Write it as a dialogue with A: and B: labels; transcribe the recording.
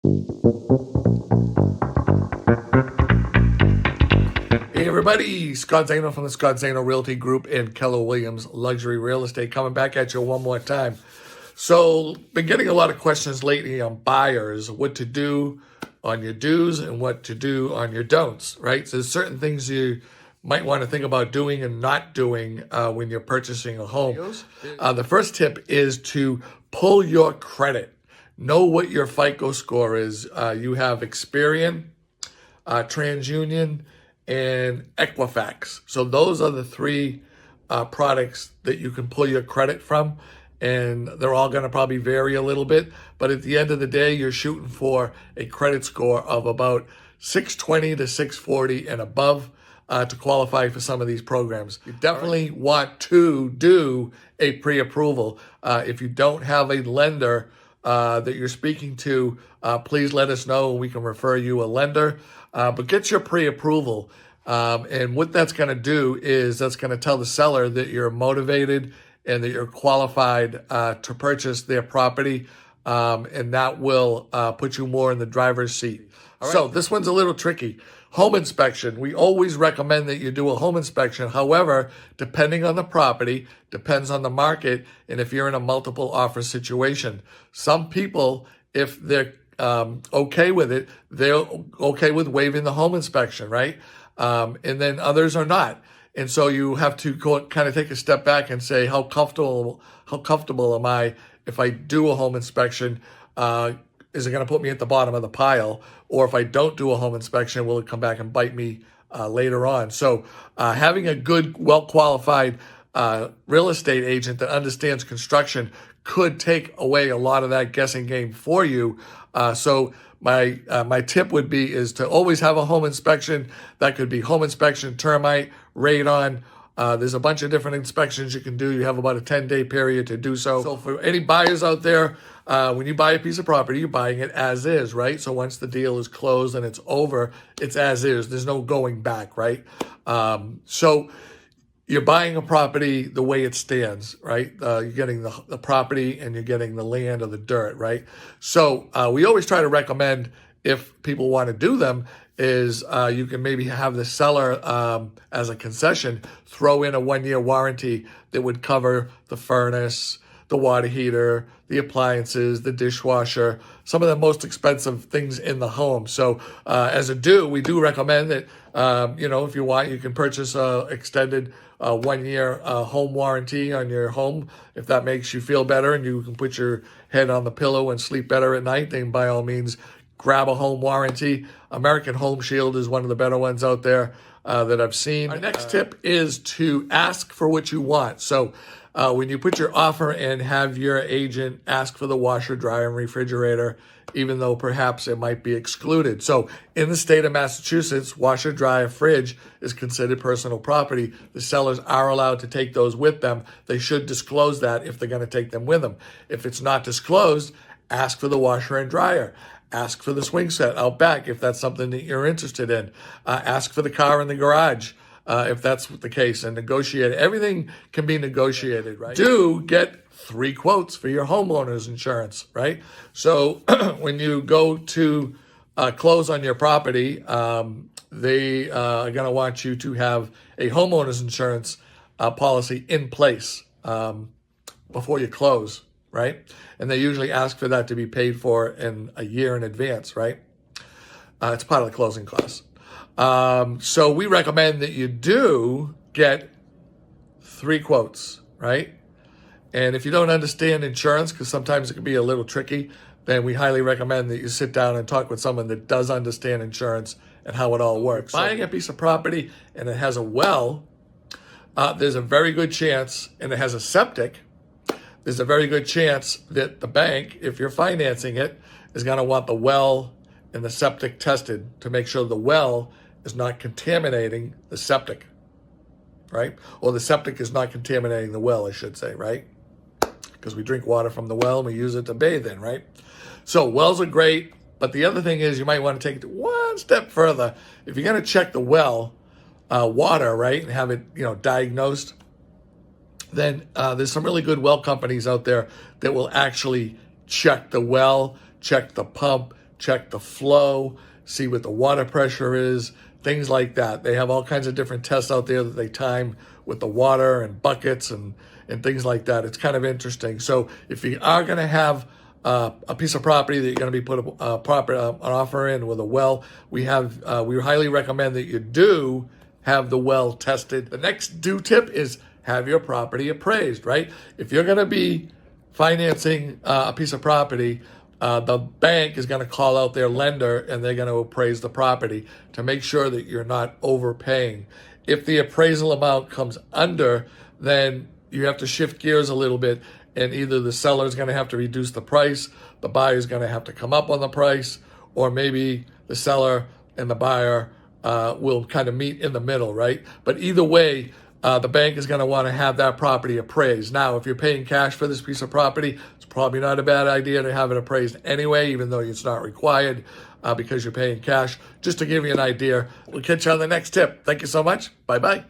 A: Hey everybody, Scott Zaino from the Scott Zaino Realty Group and Keller Williams Luxury Real Estate coming back at you one more time. So, been getting a lot of questions lately on buyers, what to do on your do's and what to do on your don'ts, right? So there's certain things you might want to think about doing and not doing when you're purchasing a home. The first tip is to pull your credit. Know what your FICO score is. You have Experian, TransUnion, and Equifax. So those are the three products that you can pull your credit from, and they're all going to probably vary a little bit. But at the end of the day, you're shooting for a credit score of about 620 to 640 and above to qualify for some of these programs. You definitely want to do a pre-approval. If you don't have a lender that you're speaking to, please let us know and we can refer you a lender. But get your pre-approval. And what that's going to do is that's going to tell the seller that you're motivated and that you're qualified to purchase their property. And that will put you more in the driver's seat. So this one's a little tricky. Home inspection. We always recommend that you do a home inspection. However, depending on the property, depends on the market, and if you're in a multiple offer situation. Some people, if they're okay with it, they're okay with waiving the home inspection, right? And then others are not. And so you have to kind of take a step back and say, how comfortable am I if I do a home inspection? Is it going to put me at the bottom of the pile? Or if I don't do a home inspection, will it come back and bite me later on? So having a good, well-qualified real estate agent that understands construction could take away a lot of that guessing game for you. So my tip would be is to always have a home inspection. That could be home inspection, termite, radon. There's a bunch of different inspections you can do. You have about a 10-day period to do so. So for any buyers out there, when you buy a piece of property, you're buying it as is, right? So once the deal is closed and it's over, it's as is. There's no going back, right? So you're buying a property the way it stands, right? You're getting the property and you're getting the land or the dirt, right? So we always try to recommend, if people want to do them, is you can maybe have the seller as a concession throw in a 1-year warranty that would cover the furnace, the water heater, the appliances, the dishwasher, some of the most expensive things in the home. So as a we do recommend that, if you want, you can purchase a extended 1-year home warranty on your home. If that makes you feel better and you can put your head on the pillow and sleep better at night, then by all means, grab a home warranty. American Home Shield is one of the better ones out there that I've seen. Our next tip is to ask for what you want. So when you put your offer in, have your agent ask for the washer, dryer, and refrigerator, even though perhaps it might be excluded. So in the state of Massachusetts, washer, dryer, fridge is considered personal property. The sellers are allowed to take those with them. They should disclose that if they're going to take them with them. If it's not disclosed, ask for the washer and dryer. Ask for the swing set out back if that's something that you're interested in. Ask for the car in the garage if that's the case, and negotiate. Everything can be negotiated, right? Do get 3 quotes for your homeowner's insurance, right? So when you go to close on your property, they are going to want you to have a homeowner's insurance policy in place before you close, right? And they usually ask for that to be paid for in a year in advance, right? It's part of the closing costs. So we recommend that you do get 3 quotes, right? And if you don't understand insurance, because sometimes it can be a little tricky, then we highly recommend that you sit down and talk with someone that does understand insurance and how it all works. Buying a piece of property and it has a well, there's a very good chance, and it has a septic, there's a very good chance that the bank, if you're financing it, is going to want the well and the septic tested to make sure the well is not contaminating the septic, right? Or the septic is not contaminating the well, I should say, right? Because we drink water from the well and we use it to bathe in, right? So wells are great, but the other thing is you might want to take it one step further. If you're going to check the well water, right, and have it, diagnosed, then there's some really good well companies out there that will actually check the well, check the pump, check the flow, see what the water pressure is, things like that. They have all kinds of different tests out there that they time with the water and buckets and things like that. It's kind of interesting. So if you are going to have a piece of property that you're going to be put an offer in with a well, we highly recommend that you do have the well tested. The next tip is have your property appraised, right? If you're going to be financing a piece of property, the bank is going to call out their lender and they're going to appraise the property to make sure that you're not overpaying. If the appraisal amount comes under, then you have to shift gears a little bit, and either the seller is going to have to reduce the price, the buyer is going to have to come up on the price, or maybe the seller and the buyer will kind of meet in the middle, right? But either way, the bank is going to want to have that property appraised. Now, if you're paying cash for this piece of property, it's probably not a bad idea to have it appraised anyway, even though it's not required because you're paying cash. Just to give you an idea. We'll catch you on the next tip. Thank you so much. Bye-bye.